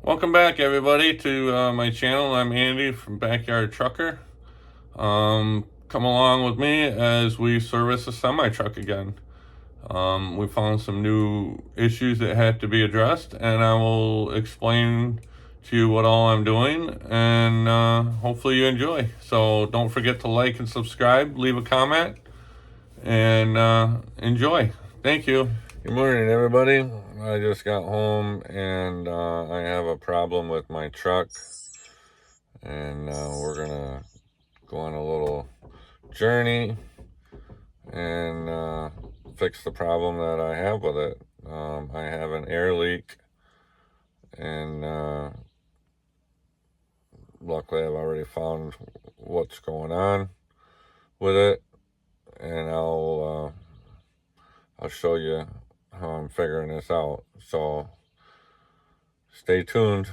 Welcome back, everybody, to my channel. I'm Andy from Backyard Trucker. Come along with me as we service a semi-truck again. We found some new issues that had to be addressed, and I will explain to you what all I'm doing, and hopefully you enjoy. So don't forget to like and subscribe, leave a comment, and enjoy. Thank you. Good morning, everybody. I just got home and I have a problem with my truck, and we're gonna go on a little journey and fix the problem that I have with it. I have an air leak, and luckily I've already found what's going on with it, and I'll show you how I'm figuring this out. So stay tuned.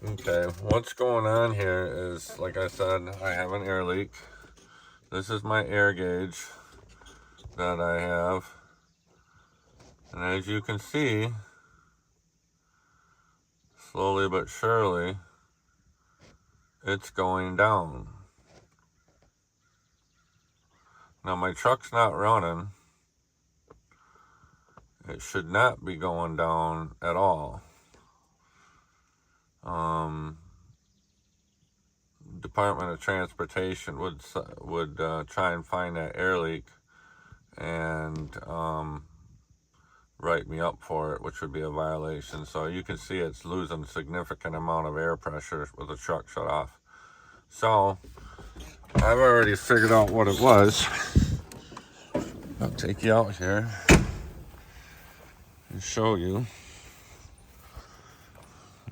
Okay, what's going on here is, like I said, I have an air leak. This is my air gauge that I have. And as you can see, slowly but surely, it's going down. Now my truck's not running. It should not be going down at all. Department of Transportation would try and find that air leak and write me up for it, which would be a violation. So you can see it's losing a significant amount of air pressure with the truck shut off. So I've already figured out what it was. I'll take you out here and show you.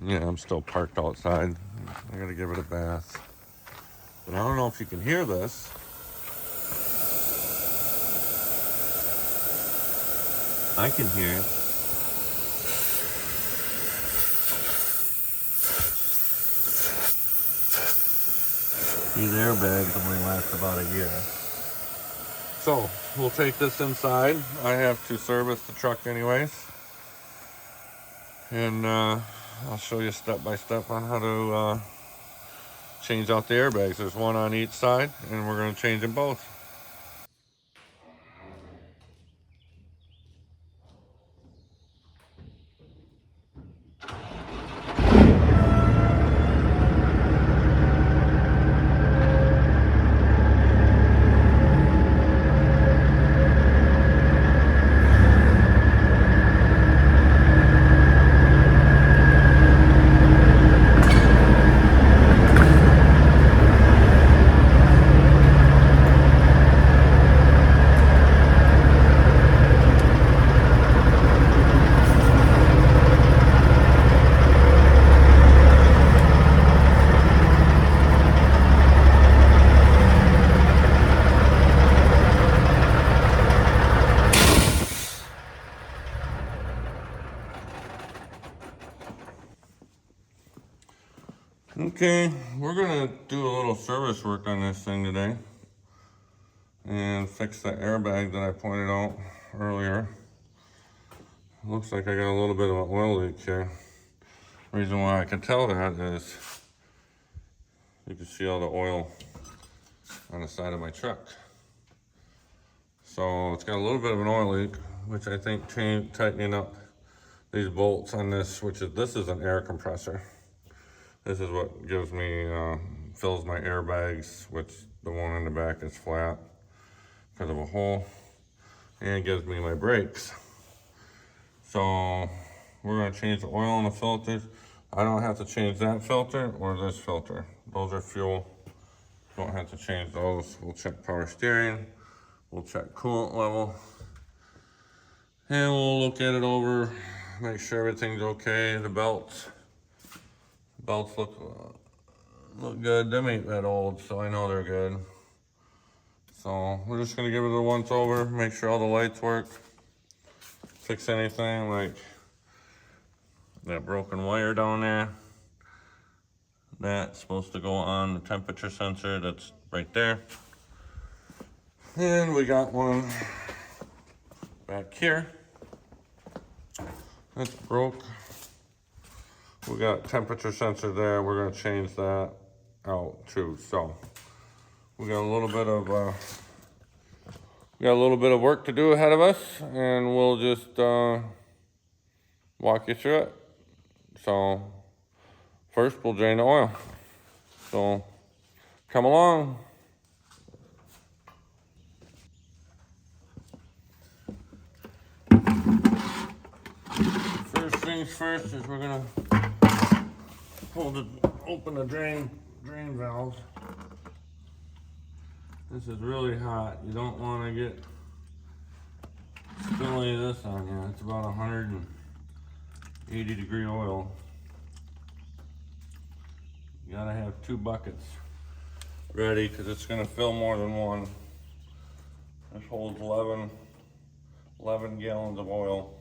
Yeah, I'm still parked outside. I gotta give it a bath. But I don't know if you can hear this. I can hear it. These airbags only last about a year. So we'll take this inside. I have to service the truck anyways. And I'll show you step by step on how to change out the airbags. There's one on each side, and we're going to change them both. Okay, we're gonna do a little service work on this thing today and fix the airbag that I pointed out earlier. Looks like I got a little bit of an oil leak here. Reason why I can tell that is you can see all the oil on the side of my truck. So it's got a little bit of an oil leak, which I think tightening up these bolts on this, this is an air compressor. This is what gives me, fills my airbags, which the one in the back is flat because of a hole, and gives me my brakes. So we're gonna change the oil in the filters. I don't have to change that filter or this filter. Those are fuel. Don't have to change those. We'll check power steering. We'll check coolant level. And we'll look at it over, make sure everything's okay. The belts look good. Them ain't that old, so I know they're good. So we're just gonna give it a once over, make sure all the lights work. Fix anything like that broken wire down there. That's supposed to go on the temperature sensor that's right there. And we got one back here that's broke. We got temperature sensor there. We're gonna change that out too. So we got a little bit of work to do ahead of us, and we'll just walk you through it. So first we'll drain the oil. So come along. First things first is we're gonna open the drain valve. This is really hot. You don't want to get spill any of this on you. It's about 180-degree oil. You gotta have 2 buckets ready because it's gonna fill more than one. This holds 11 gallons of oil.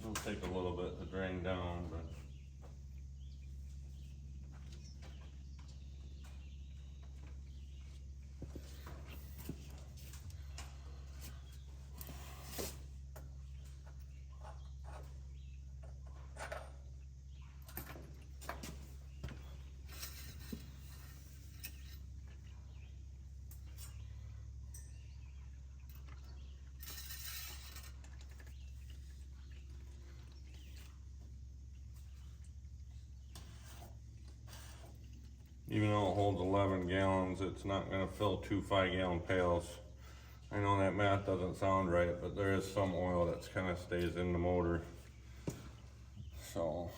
It'll take a little bit to drain down, but even though it holds 11 gallons, it's not going to fill 2 5-gallon pails. I know that math doesn't sound right, but there is some oil that kind of stays in the motor. So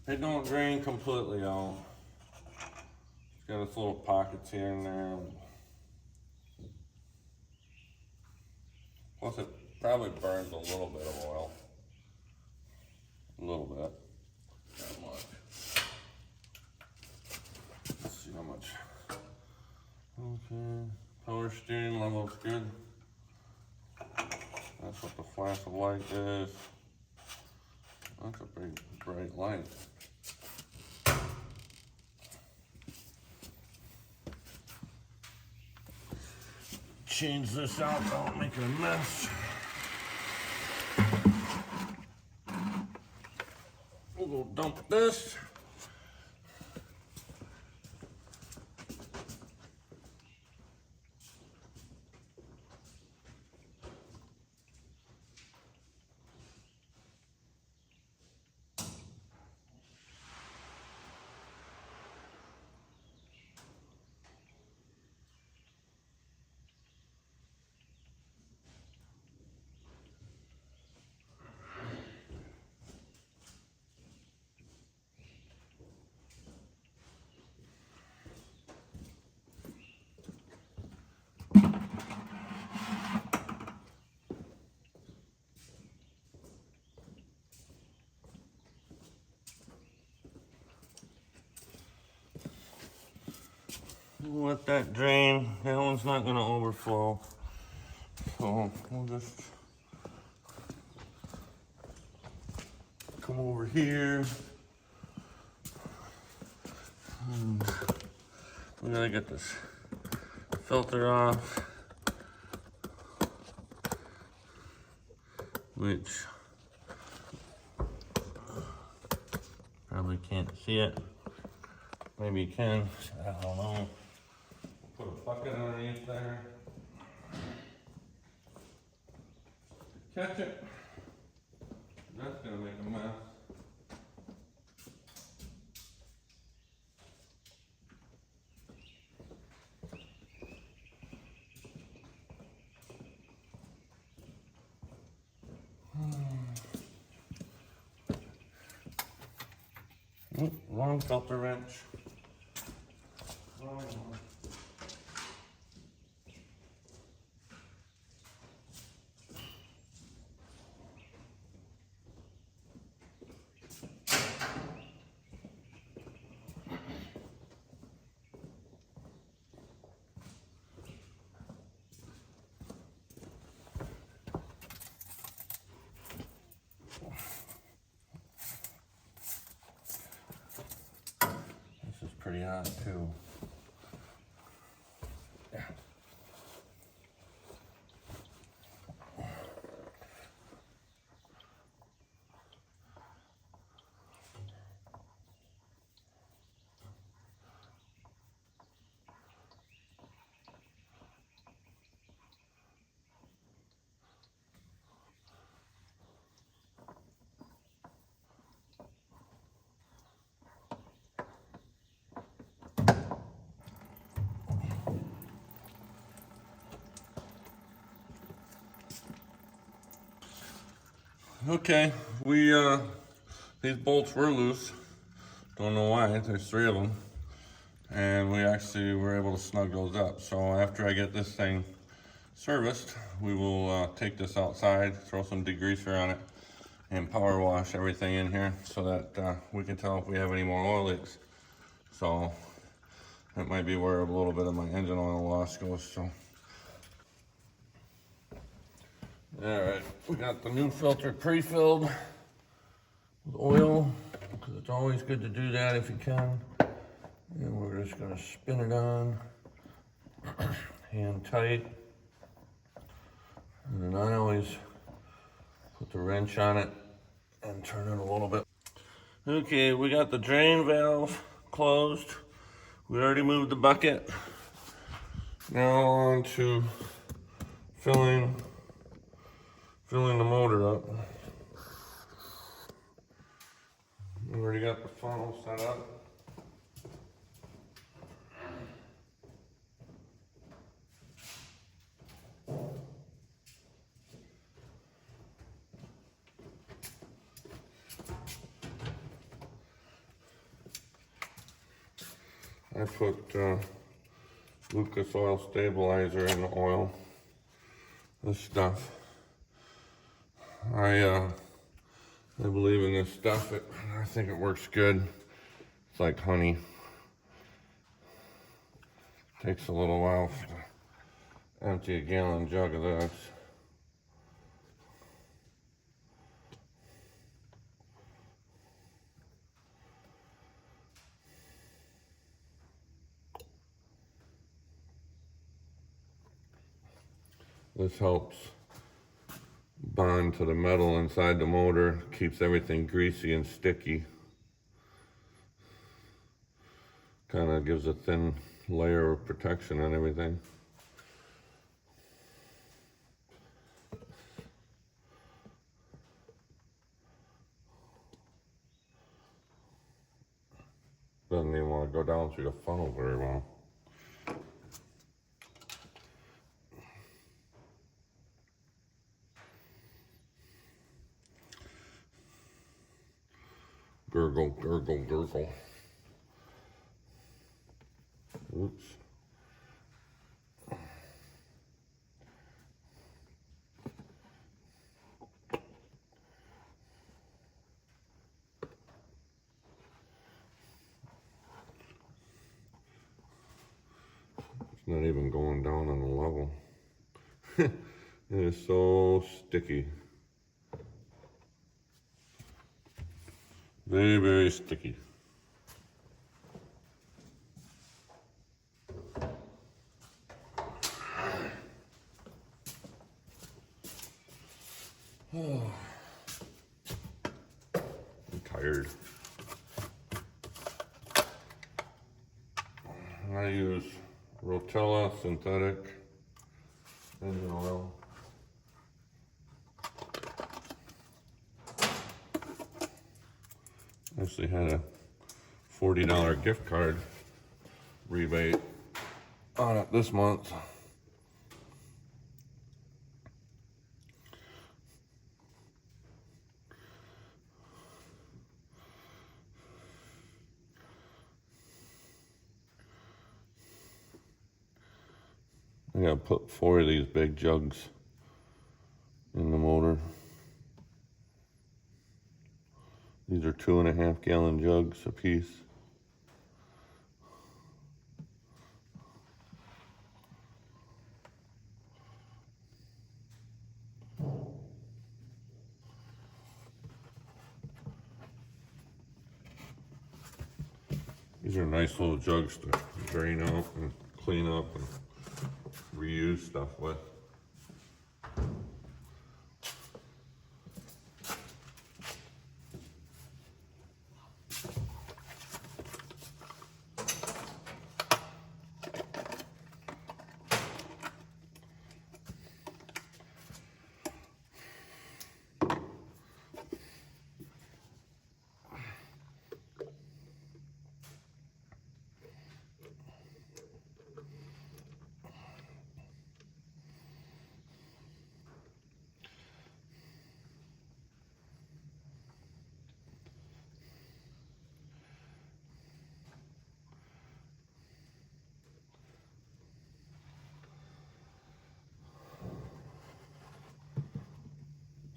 it don't drain completely out. It's got its little pockets here and there. Plus it probably burns a little bit of oil. A little bit. Not much. Let's see how much. Okay. Power steering level's good. That's what the flash of light is. That's a big bright light. Change this out without making a mess. We'll go dump this. Let that drain. That one's not going to overflow. So we'll just come over here. We gotta get this filter off, which probably can't see it. Maybe you can. I don't know. Put a bucket underneath there. Catch it. That's gonna make a mess. Wrong filter wrench. Wrong one. pretty hot too. Okay, these bolts were loose. Don't know why, there's 3 of them. And we actually were able to snug those up. So after I get this thing serviced, we will take this outside, throw some degreaser on it, and power wash everything in here so that we can tell if we have any more oil leaks. So that might be where a little bit of my engine oil loss goes. So. All right, we got the new filter pre-filled with oil, because it's always good to do that if you can. And we're just gonna spin it on, hand tight. And then I always put the wrench on it and turn it a little bit. Okay, we got the drain valve closed. We already moved the bucket. Now on to filling the motor up. We already got the funnel set up. I put Lucas oil stabilizer in the oil. This stuff. I believe in this stuff. I think it works good. It's like honey. Takes a little while to empty a gallon jug of this. This helps bond to the metal inside the motor, keeps everything greasy and sticky. Kind of gives a thin layer of protection on everything. Doesn't even want to go down through the funnel very well. Gurgle, gurgle, gurgle. Oops. It's not even going down on the level. It is so sticky. Very, very sticky. I'm tired. I use Rotella synthetic engine oil. Actually had a $40 gift card rebate on it this month. I gotta put 4 of these big jugs in the motor. These are 2.5 gallon jugs a piece. These are nice little jugs to drain out and clean up and reuse stuff with.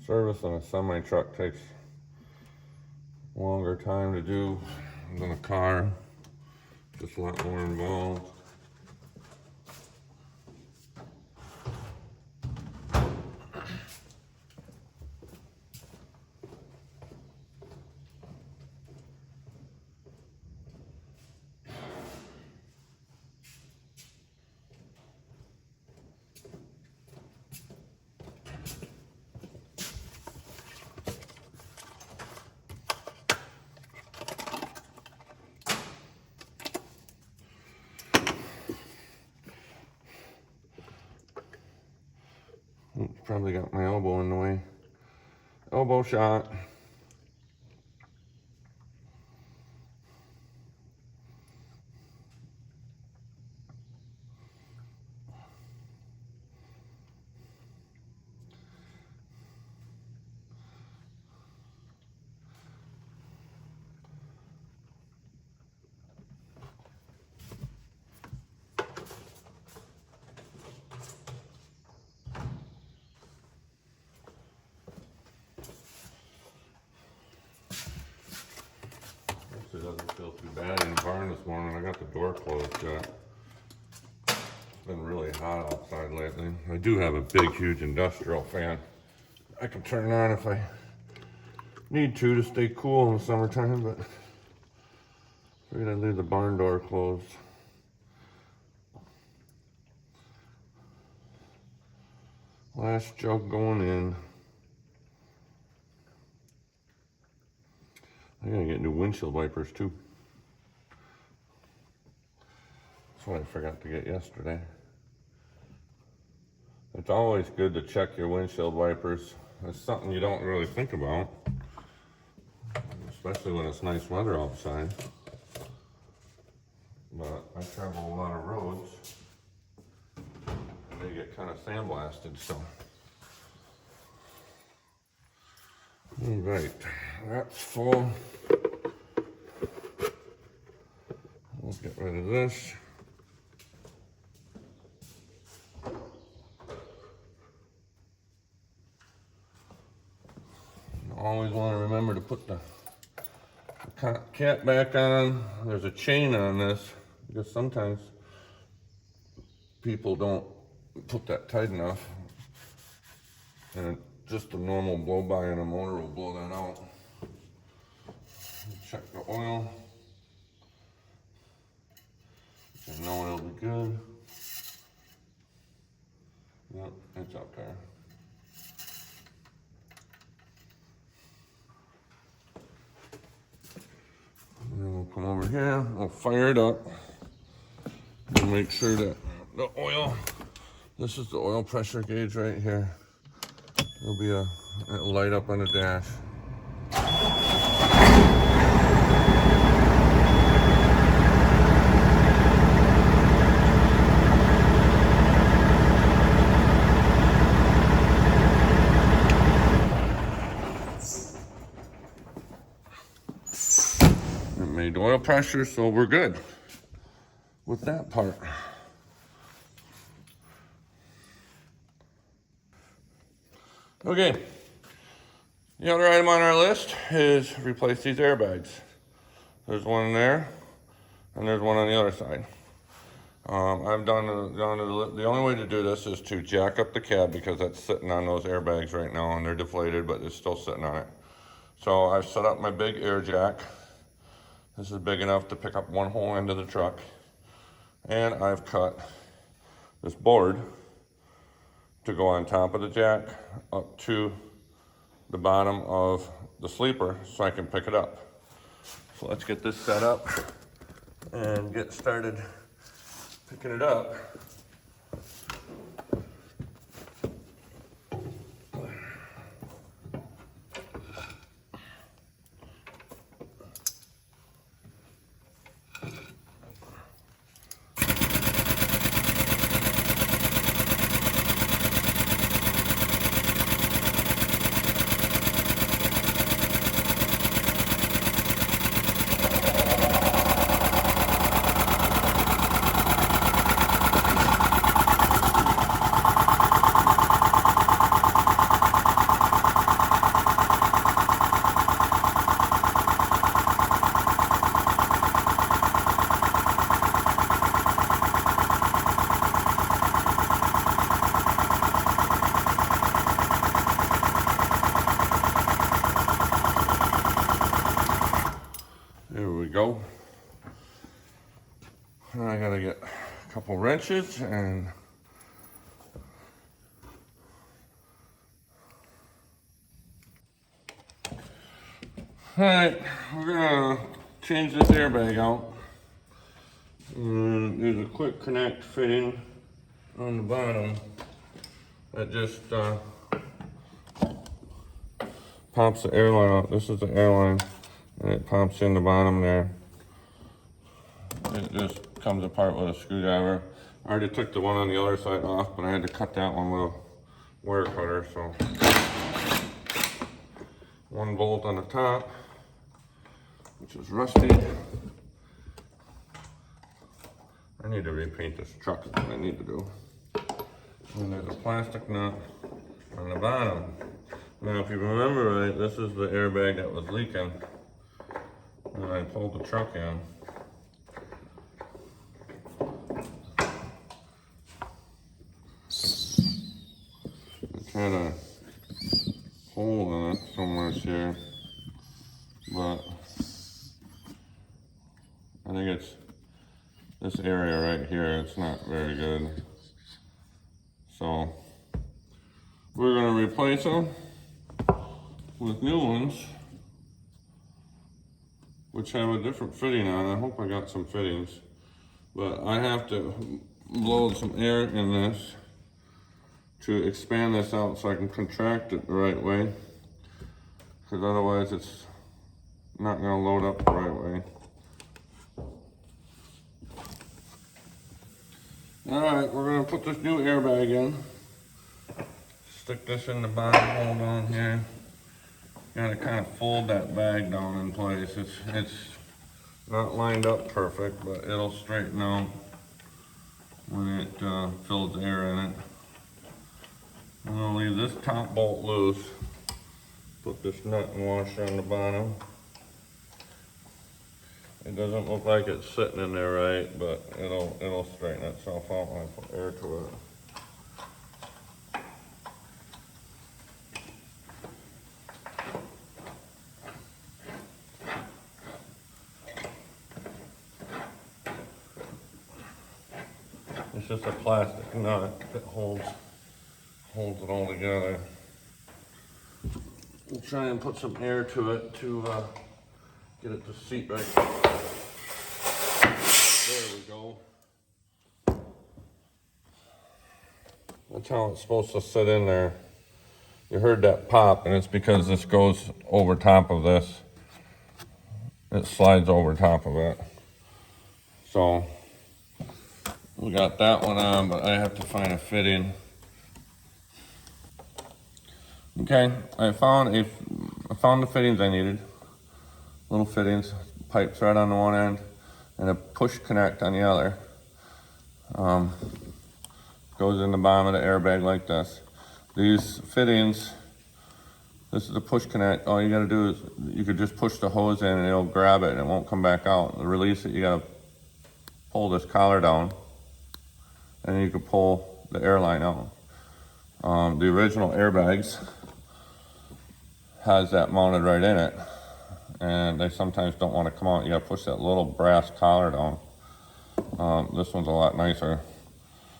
Service on a semi truck takes longer time to do than a car. Just a lot more involved. Probably got my elbow in the way. Elbow shot. It doesn't feel too bad in the barn this morning. I got the door closed yet. It's been really hot outside lately. I do have a big, huge industrial fan. I can turn it on if I need to stay cool in the summertime, but I figured I'd leave the barn door closed. Last jug going in. I gotta get new windshield wipers too. That's what I forgot to get yesterday. It's always good to check your windshield wipers. It's something you don't really think about, especially when it's nice weather outside. But I travel a lot of roads and they get kind of sandblasted, so. All right, that's full. Let's get rid of this. Always want to remember to put the cap back on. There's a chain on this because sometimes people don't put that tight enough, and just a normal blow by in a motor will blow that out. Check the oil. I know it'll be good. Yep, it's up there. And then we'll come over here, we'll fire it up and make sure that the oil, this is the oil pressure gauge right here. There'll be a light up on the dash. It made oil pressure, so we're good with that part. Okay, the other item on our list is replace these airbags. There's one there, and there's one on the other side. I've done the only way to do this is to jack up the cab because that's sitting on those airbags right now, and they're deflated, but it's still sitting on it. So I've set up my big air jack This is big enough to pick up one whole end of the truck. And I've cut this board to go on top of the jack up to the bottom of the sleeper so I can pick it up. So let's get this set up and get started picking it up. There we go. Now I gotta get a couple wrenches and alright, we're gonna change this airbag out. And there's a quick connect fitting on the bottom that just pops the airline out. This is the airline, and it pops in the bottom there. It just comes apart with a screwdriver. I already took the one on the other side off, but I had to cut that one with a wire cutter. So one bolt on the top, which is rusty. I need to repaint this truck, is what I need to do. And there's a plastic nut on the bottom. Now, if you remember right, this is the airbag that was leaking when I pulled the truck in. It had a hole in it somewhere here, but I think it's this area right here. It's not very good. So we're gonna replace them with new ones, which have a different fitting on. I hope I got some fittings, but I have to blow some air in this to expand this out so I can contract it the right way, because otherwise it's not gonna load up the right way. All right, we're gonna put this new airbag in. Stick this in the bottom hole down here. Gotta kind of fold that bag down in place. It's not lined up perfect, but it'll straighten out when it fills air in it. I'm gonna leave this top bolt loose. Put this nut and washer on the bottom. It doesn't look like it's sitting in there right, but it'll straighten itself out when I put air to it. It's just a plastic nut that holds it all together. We'll try and put some air to it to get it to seat right. There we go. That's how it's supposed to sit in there. You heard that pop, and it's because this goes over top of this. It slides over top of it. So we got that one on, but I have to find a fitting. Okay, I found the fittings I needed. Little fittings, pipe thread on the one end, and a push connect on the other. Goes in the bottom of the airbag like this. These fittings, this is the push connect. All you gotta do is, you could just push the hose in and it'll grab it and it won't come back out. To release it, you gotta pull this collar down, and then you can pull the airline out. The original airbags has that mounted right in it, and they sometimes don't want to come out. You gotta push that little brass collar down. This one's a lot nicer.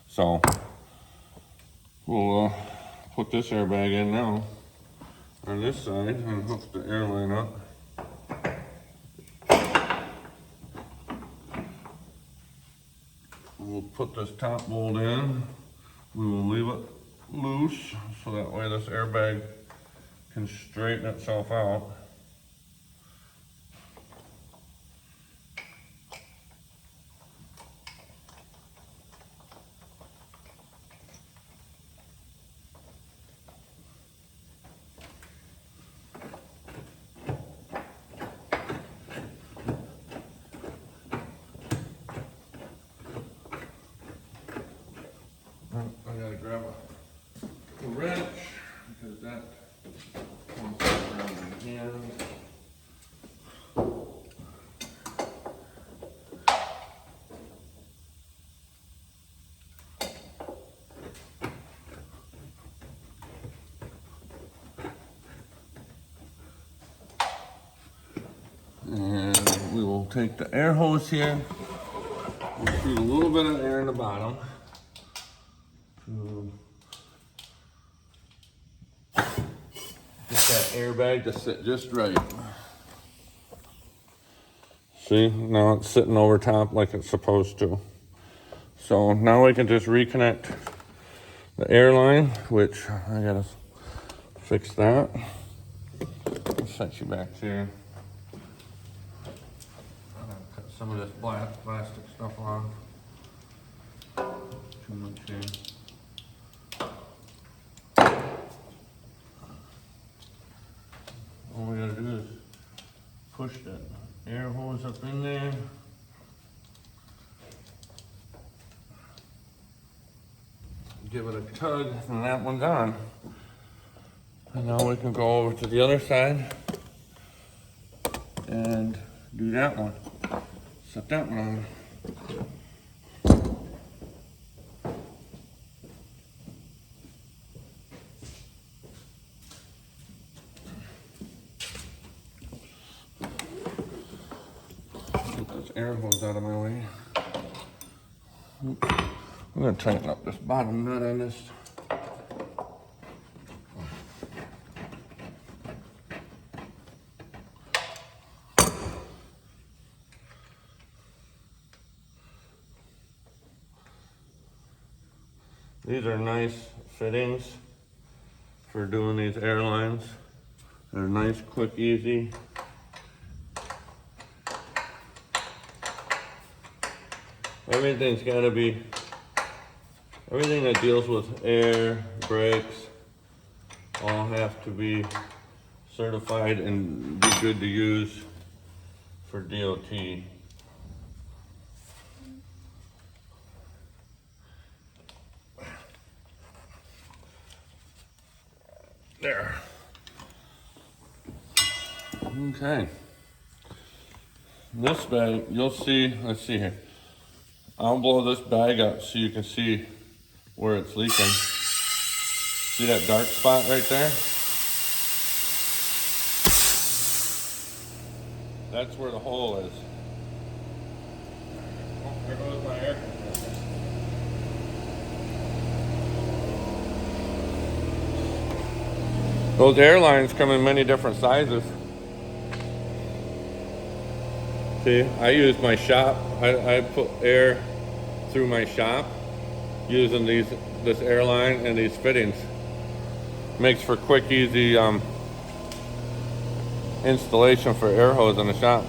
So we'll put this airbag in now on this side and hook the airline up. We'll put this top bolt in. We will leave it loose so that way this airbag can straighten itself out. I gotta grab a wrench because that comes around the hand. And we will take the air hose here. We'll shoot a little bit of air in the bottom. Get that airbag to sit just right. See, now it's sitting over top like it's supposed to. So now we can just reconnect the airline, which I gotta fix that. I'll set you back here. I'm gonna cut some of this black plastic stuff off. Too much here. All we gotta do is push that air hose up in there. Give it a tug, and that one's on. And now we can go over to the other side and do that one. Set that one on. Air hose out of my way. I'm going to tighten up this bottom nut on this. These are nice fittings for doing these airlines. They're nice, quick, easy. Everything's got to be, everything that deals with air, brakes, all have to be certified and be good to use for DOT. There. Okay. This bag, you'll see, let's see here. I'll blow this bag up so you can see where it's leaking. See that dark spot right there? That's where the hole is. Oh, there goes my air compressor. Those airlines come in many different sizes. See, I use my shop. I put air through my shop using this airline and these fittings. Makes for quick, easy installation for air hose in the shop.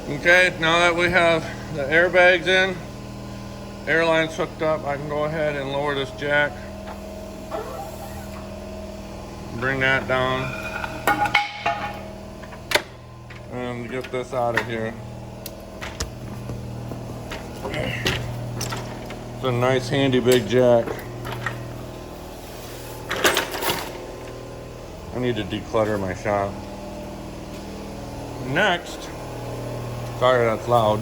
Okay, now that we have the airbags in, airlines hooked up, I can go ahead and lower this jack. Bring that down. And get this out of here. It's a nice, handy, big jack. I need to declutter my shop. Next, sorry that's loud.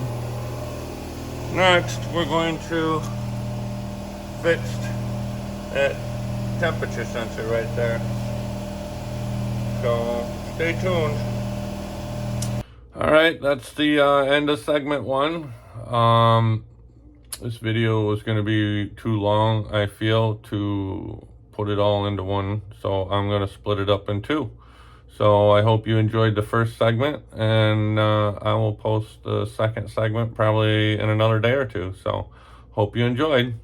Next, we're going to fix that temperature sensor right there. So stay tuned. Alright, that's the end of segment 1. This video was going to be too long, I feel, to put it all into one, so I'm going to split it up in 2. So I hope you enjoyed the first segment, and I will post the second segment probably in another day or 2. So hope you enjoyed.